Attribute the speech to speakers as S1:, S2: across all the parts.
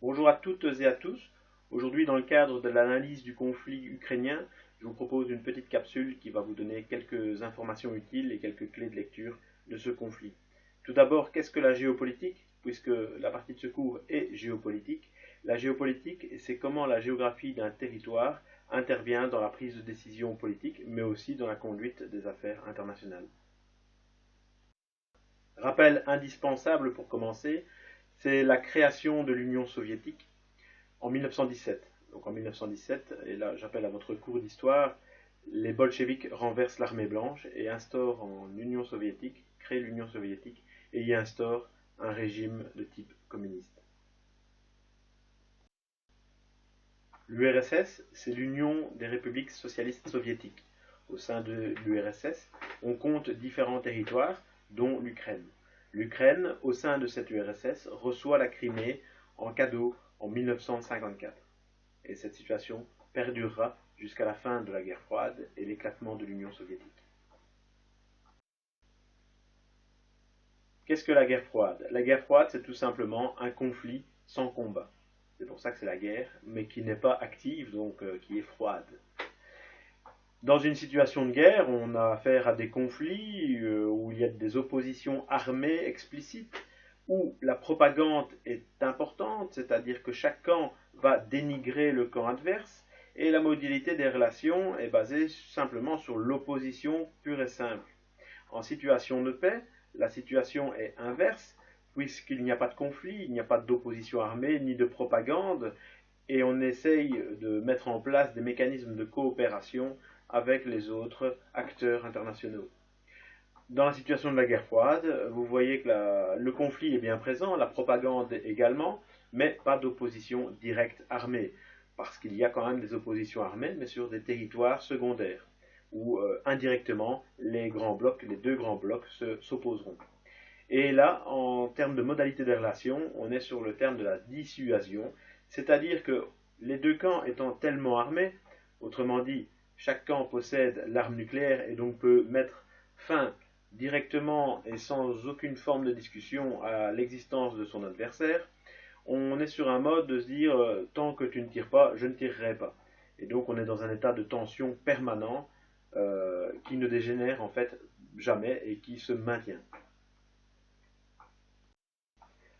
S1: Bonjour à toutes et à tous. Aujourd'hui, dans le cadre de l'analyse du conflit ukrainien, je vous propose une petite capsule qui va vous donner quelques informations utiles et quelques clés de lecture de ce conflit. Tout d'abord, qu'est-ce que la géopolitique? Puisque la partie de ce cours est géopolitique. La géopolitique, c'est comment la géographie d'un territoire intervient dans la prise de décision politique, mais aussi dans la conduite des affaires internationales. Rappel indispensable pour commencer, c'est la création de l'Union soviétique en 1917. Donc en 1917, et là j'appelle à votre cours d'histoire, les bolcheviks renversent l'armée blanche et instaurent en Union soviétique, créent l'Union soviétique et y instaurent un régime de type communiste. L'URSS, c'est l'Union des républiques socialistes soviétiques. Au sein de l'URSS, on compte différents territoires, dont l'Ukraine. L'Ukraine, au sein de cette URSS, reçoit la Crimée en cadeau en 1954. Et cette situation perdurera jusqu'à la fin de la guerre froide et l'éclatement de l'Union soviétique. Qu'est-ce que la guerre froide? La guerre froide, c'est tout simplement un conflit sans combat. C'est pour ça que c'est la guerre, mais qui n'est pas active, donc qui est froide. Dans une situation de guerre, on a affaire à des conflits où il y a des oppositions armées explicites, où la propagande est importante, c'est-à-dire que chaque camp va dénigrer le camp adverse, et la modalité des relations est basée simplement sur l'opposition pure et simple. En situation de paix, la situation est inverse, puisqu'il n'y a pas de conflit, il n'y a pas d'opposition armée, ni de propagande, et on essaye de mettre en place des mécanismes de coopération avec les autres acteurs internationaux. Dans la situation de la guerre froide, vous voyez que le conflit est bien présent, la propagande également, mais pas d'opposition directe armée, parce qu'il y a quand même des oppositions armées, mais sur des territoires secondaires, où indirectement les deux grands blocs s'opposeront. Et là, en termes de modalité des relations, on est sur le terme de la dissuasion, c'est-à-dire que les deux camps étant tellement armés, autrement dit, chaque camp possède l'arme nucléaire et donc peut mettre fin directement et sans aucune forme de discussion à l'existence de son adversaire, on est sur un mode de se dire tant que tu ne tires pas, je ne tirerai pas. Et donc on est dans un état de tension permanent qui ne dégénère en fait jamais et qui se maintient.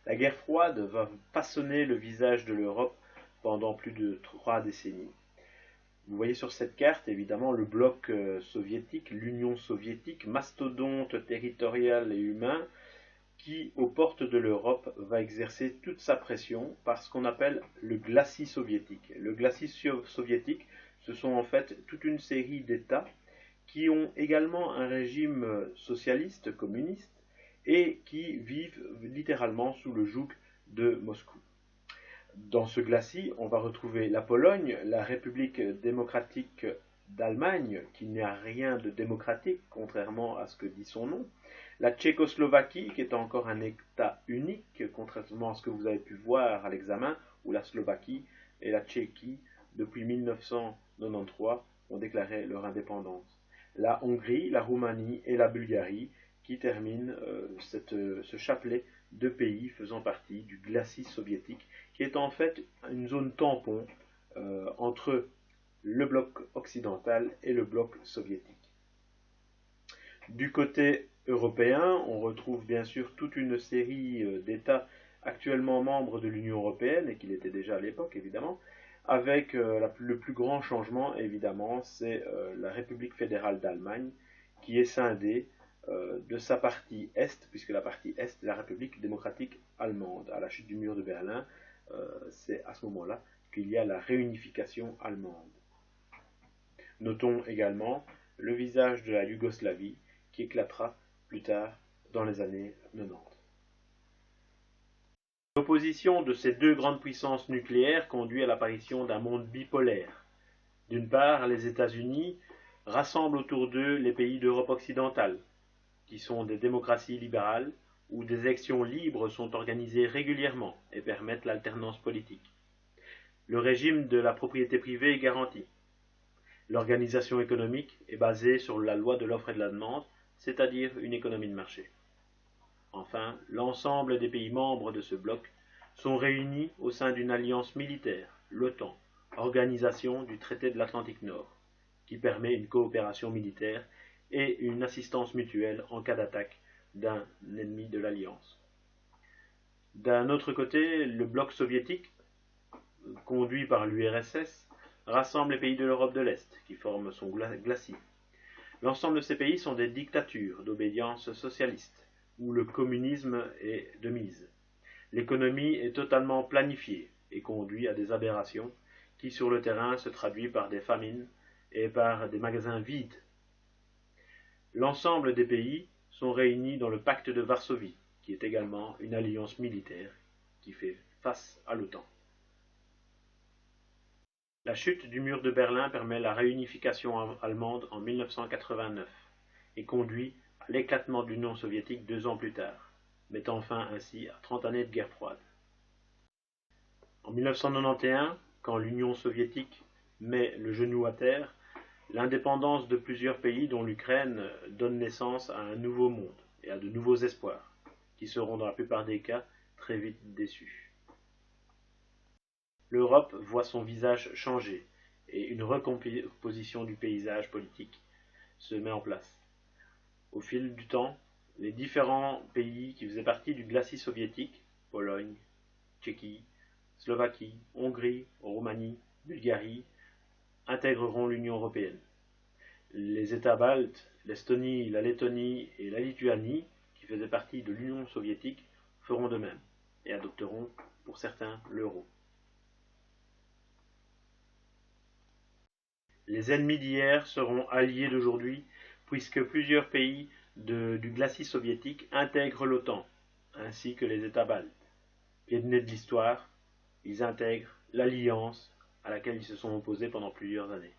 S1: La guerre froide va façonner le visage de l'Europe pendant plus de 3 décennies. Vous voyez sur cette carte, évidemment, le bloc soviétique, l'Union soviétique, mastodonte territorial et humain, qui, aux portes de l'Europe, va exercer toute sa pression par ce qu'on appelle le glacis soviétique. Le glacis soviétique, ce sont en fait toute une série d'États qui ont également un régime socialiste, communiste, et qui vivent littéralement sous le joug de Moscou. Dans ce glacis, on va retrouver la Pologne, la République démocratique d'Allemagne, qui n'a rien de démocratique, contrairement à ce que dit son nom, la Tchécoslovaquie, qui est encore un État unique, contrairement à ce que vous avez pu voir à l'examen, où la Slovaquie et la Tchéquie, depuis 1993, ont déclaré leur indépendance. La Hongrie, la Roumanie et la Bulgarie, qui terminent ce chapelet de pays faisant partie du glacis soviétique, qui est en fait une zone tampon entre le bloc occidental et le bloc soviétique. Du côté européen, on retrouve bien sûr toute une série d'États actuellement membres de l'Union européenne, et qu'il était déjà à l'époque évidemment, avec le plus grand changement évidemment, c'est la République fédérale d'Allemagne, qui est scindée de sa partie Est, puisque la partie Est est la République démocratique allemande. À la chute du mur de Berlin, c'est à ce moment-là qu'il y a la réunification allemande. Notons également le visage de la Yougoslavie qui éclatera plus tard dans les années 90. L'opposition de ces deux grandes puissances nucléaires conduit à l'apparition d'un monde bipolaire. D'une part, les États-Unis rassemblent autour d'eux les pays d'Europe occidentale, qui sont des démocraties libérales où des élections libres sont organisées régulièrement et permettent l'alternance politique. Le régime de la propriété privée est garanti. L'organisation économique est basée sur la loi de l'offre et de la demande, c'est-à-dire une économie de marché. Enfin, l'ensemble des pays membres de ce bloc sont réunis au sein d'une alliance militaire, l'OTAN, organisation du traité de l'Atlantique Nord, qui permet une coopération militaire et une assistance mutuelle en cas d'attaque d'un ennemi de l'Alliance. D'un autre côté, le bloc soviétique, conduit par l'URSS, rassemble les pays de l'Europe de l'Est, qui forment son glacis. L'ensemble de ces pays sont des dictatures d'obédience socialiste, où le communisme est de mise. L'économie est totalement planifiée et conduit à des aberrations qui, sur le terrain, se traduisent par des famines et par des magasins vides. L'ensemble des pays sont réunis dans le pacte de Varsovie, qui est également une alliance militaire qui fait face à l'OTAN. La chute du mur de Berlin permet la réunification allemande en 1989 et conduit à l'éclatement de l'Union soviétique 2 ans plus tard, mettant fin ainsi à 30 années de guerre froide. En 1991, quand l'Union soviétique met le genou à terre, l'indépendance de plusieurs pays, dont l'Ukraine, donne naissance à un nouveau monde et à de nouveaux espoirs, qui seront dans la plupart des cas très vite déçus. L'Europe voit son visage changer et une recomposition du paysage politique se met en place. Au fil du temps, les différents pays qui faisaient partie du glacis soviétique, Pologne, Tchéquie, Slovaquie, Hongrie, Roumanie, Bulgarie, intégreront l'Union européenne. Les États baltes, l'Estonie, la Lettonie et la Lituanie, qui faisaient partie de l'Union soviétique, feront de même et adopteront, pour certains, l'euro. Les ennemis d'hier seront alliés d'aujourd'hui, puisque plusieurs pays du glacis soviétique intègrent l'OTAN, ainsi que les États baltes. Pied de nez de l'histoire, ils intègrent l'alliance à laquelle ils se sont opposés pendant plusieurs années.